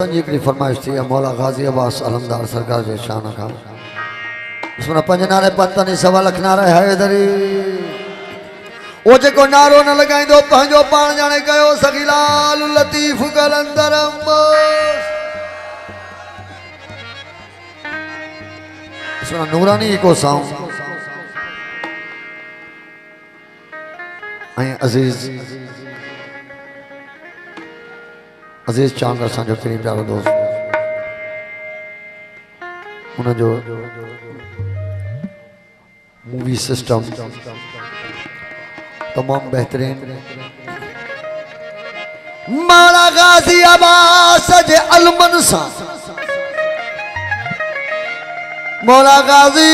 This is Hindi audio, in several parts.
जी फरमाइश थी मौला गाजी अब्बास अलमदार सरकार जो शान खां उसमें पंज नारे पंतनी सवा लख नारे हैदरी ओ जेको नारो न लगाइंदो पंहिंजो पाण जाने कयो सखीलाल लतीफ कलंदर उसमें नूरानी को साउंड अजीज चांद असांजो करीम प्यारो दोस्त उन जो मूवी सिस्टम तमाम बेहतरीन मौला गाजी अब्बास जे अलमन सा मौला गाजी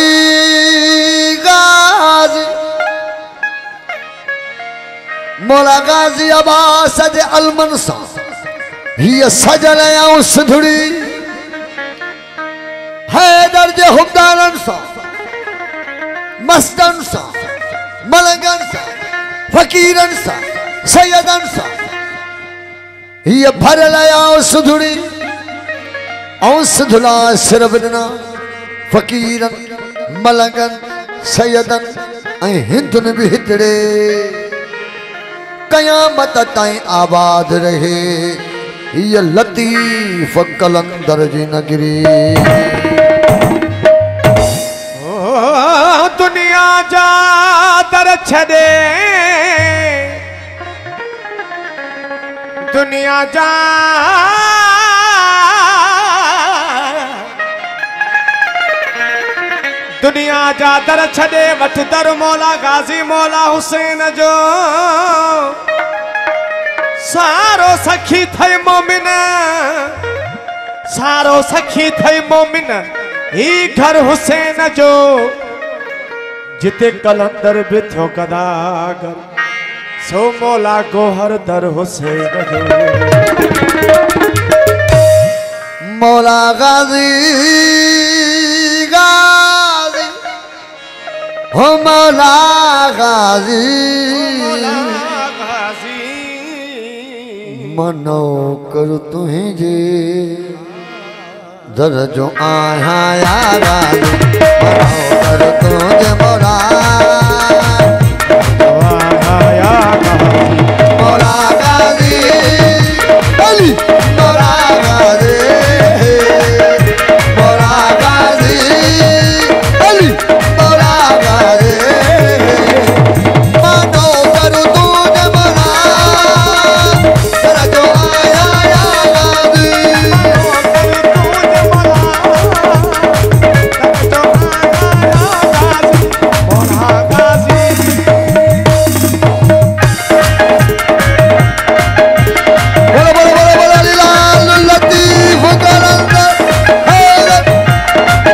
मौला गाजी अब्बास जे अलमन सा ये सजल सिंधुड़ी हैदर जे हुक्मदारन सा मस्तन सा मलंगन सा फकीरन सा सैयदन सा ये भरल सिंधुड़ी और सिंधुला सिरबना फकीरन मलंगन सैयदन हिंदुन भी हितड़े कयामत ताईं आबाद रहे ये लतीफ कलंदर जी नगरी दुनिया जा दर छदे दुनिया जा दुनिया जा दर छदे वठ दर मौला गाजी मौला हुसैन जो सारो सखी थई मोमिन सारो सखी थई मोमिन ही घर हुसैन जो जिते कलंदर भी थियो कदागर सो मौला गोहर दर हुसैन जो मौला गाजी गाजी हो मौला गाजी मनो कर तुझे दर जो आया यार मनो कर तुझे मौला मौला गाजी अली मौला गाजी मौला गाजी अली मौला गाजी मनो कर तुझे मौला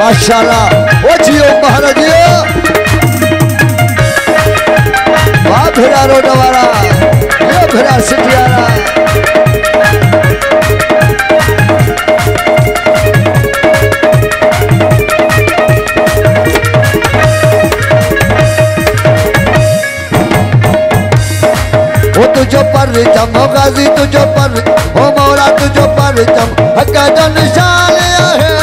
माशाल्लाह ओ जियो महाराज जियो वाह भेड़ा रोडवारा ये भेड़ा सिटियारा ओ तुझो पर चम गाजी तुझो पर ओ मौला तुझो पर चम हक निशान है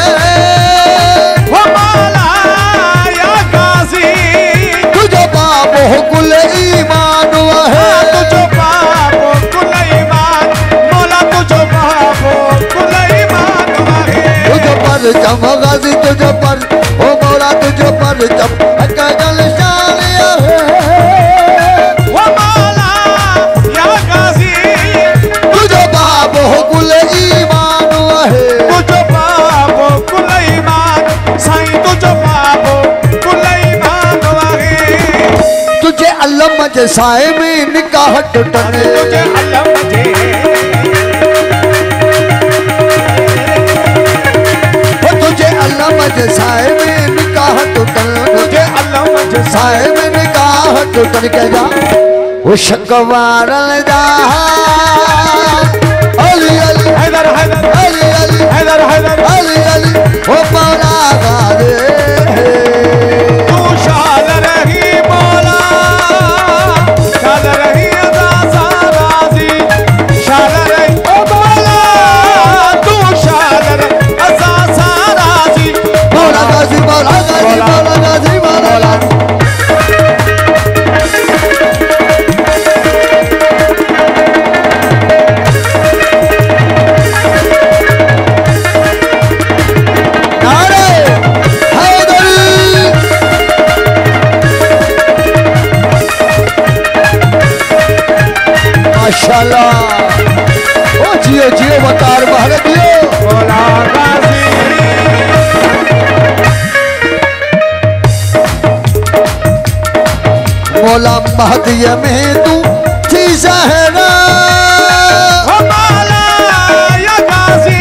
कुल ईमान है तुझो बाबो कुल ईमान मौला तुझो बाबो कुल ईमान है तुझो पर चम गाजी तुझो पर ओ मौला तुझो पर चम हक निशान है ओ मौला या गाजी तुझो बाबो कुल ईमान है तुझो बाबो कुल ईमान साईं तुझो बाबो कुल ईमान है तुझे अल्लाह जे साए में निकाह टुटने तुझे अल्लाह जे तुझे अल्लाह जे साए में निकाह टुटने तुझे अल्लाह जे साए में निकाह टुटने के जा वो शकवार जा अली अली हैदर हैदर अली अली हैदर हैदर अली अली वो मौला गाजे तू शाल रही मौला शाल रही अदा साराजी शाल रही ओ मौला तू महदीअ में तू थी ज़हरा मौला या गाज़ी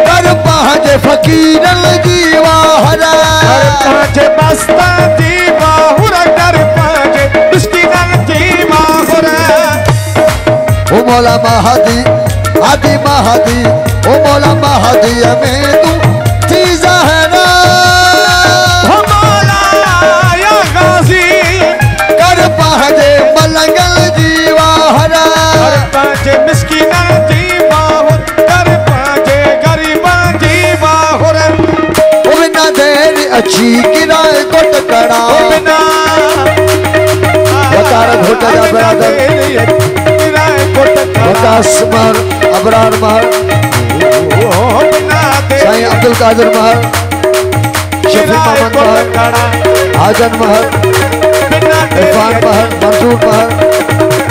कर पंहिंजे फ़क़ीरनि जी वाहरा कर पंहिंजे मस्तनि जी वाहुर कर पंहिंजे मिस्कीननि जी वाहुर ओ मौला महदी आदि महदी ओ मौला महदीअ में तू थी ज़हरा मौला या गाज़ी कर पंहिंजे मलंगनि जी वाहरा कर पंहिंजे मिस्कीननि जी वाहुर कर पंहिंजे ग़रीबनि जी वाहुर बिना देर अची किराए कोट कड़ा बिना वकार घोट जा बरादर वकास महर अबरार महर साईं अब्दुल कादिर महर शफी मोहम्मद महर हाजन महर इरफान महर मंसूर महर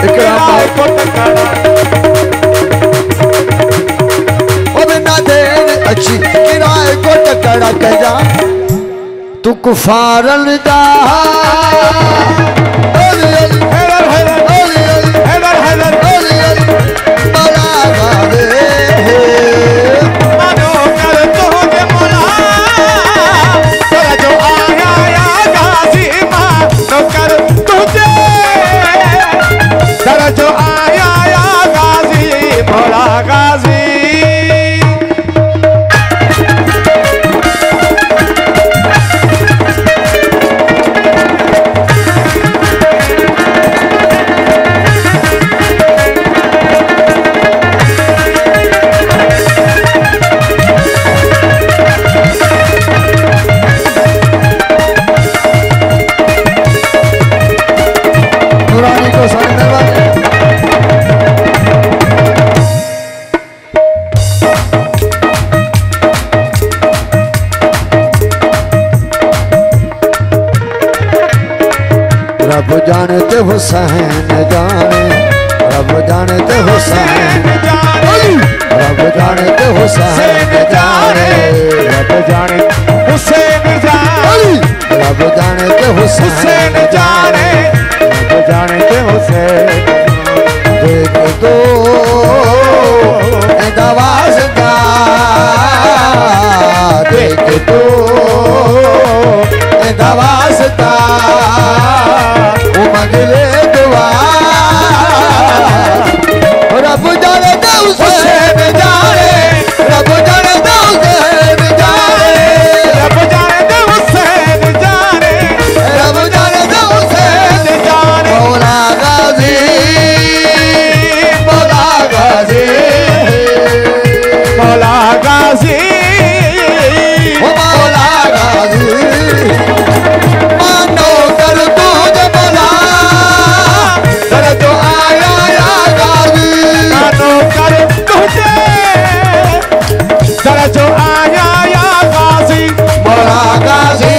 इकराम महर ओ बिना देर अची किराए कोट कड़ा कजा तू कुफारन दा ओली ओली हैदर हैदर ओली ओली हैदर हैदर ओली ओली बलागा दे मानो कर तुझे मौला तेरा जो आया या गाज़ी मानो कर तुझे तेरा जो आया या गाज़ी मौला गाज़ी नूरानी को सारी मेहरबानी रब जाने ते हुसैन जाने रब जाने ते हुसैन रब जाने ते हुसैन जाने रब जाने हुसैन जाने रब जाने ते हुसैन जाने रब जाने ते हुसैन देख दो दवाज दा देख दो दवाज दा वो मंगले दुआ रब जाने ते हुसैन जाने रब जाने ते हुसैन जाने रब जाने ते हुसैन जाने रब जाने ते हुसैन जाने मौला गाज़ी मौला गाज़ी मौला गाज़ी ओ मौला गाज़ी मानो कर तुझे मौला कर जो आया या गाज़ी मानो कर तुझे तेरा जो आया या गाज़ी मौला गाज़ी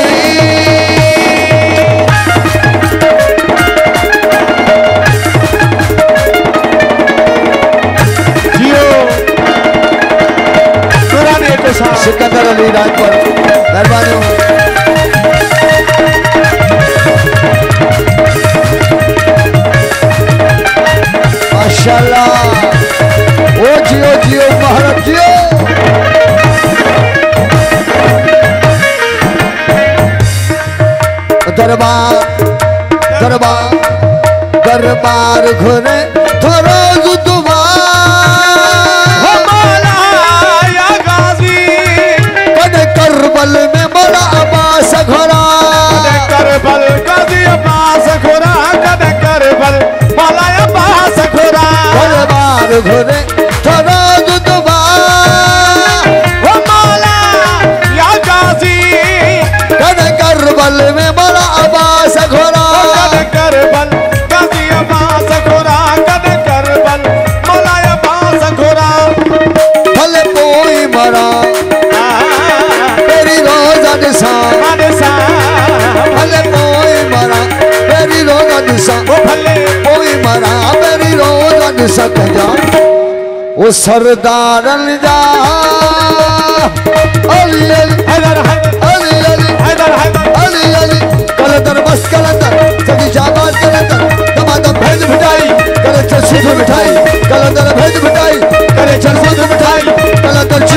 जियो नूरानी के साथ सिकंदर अली राजपुर मेहरबानी हो माशाल्लाह ओ जियो जियो महाराज जियो दरबार दरबार दरबार घुरे थोरो दुबार मौला या गाज़ी कद करबल में मौला अब्बास घोड़ा कद करबल गाज़ी अब्बास घोड़ा कद करबल मौला अब्बास घोड़ा दरबार घुरे थोरो दुबार मौला या गाज़ी कद करबल में मौला अब्बास घोड़ा कद करबल गाज़ी अब्बास घोड़ा कद करबल मौला अब्बास घोड़ा भले पोई मरा तेरी रोज़ा निशान भले पोई मरा तेरी रोज़ा निशान भले पोई मरा तेरी रोज़ा निशान जा ओ सरदारन जा अली अली हैदर हैदर अली अली हैदर हैदर अली अली कलंदर बस कलंदर सदी शाबाश कलंदर चल शुद्ध मिठाई कलंदर भेज मिठाई करे चल शुद्ध मिठाई कलंदर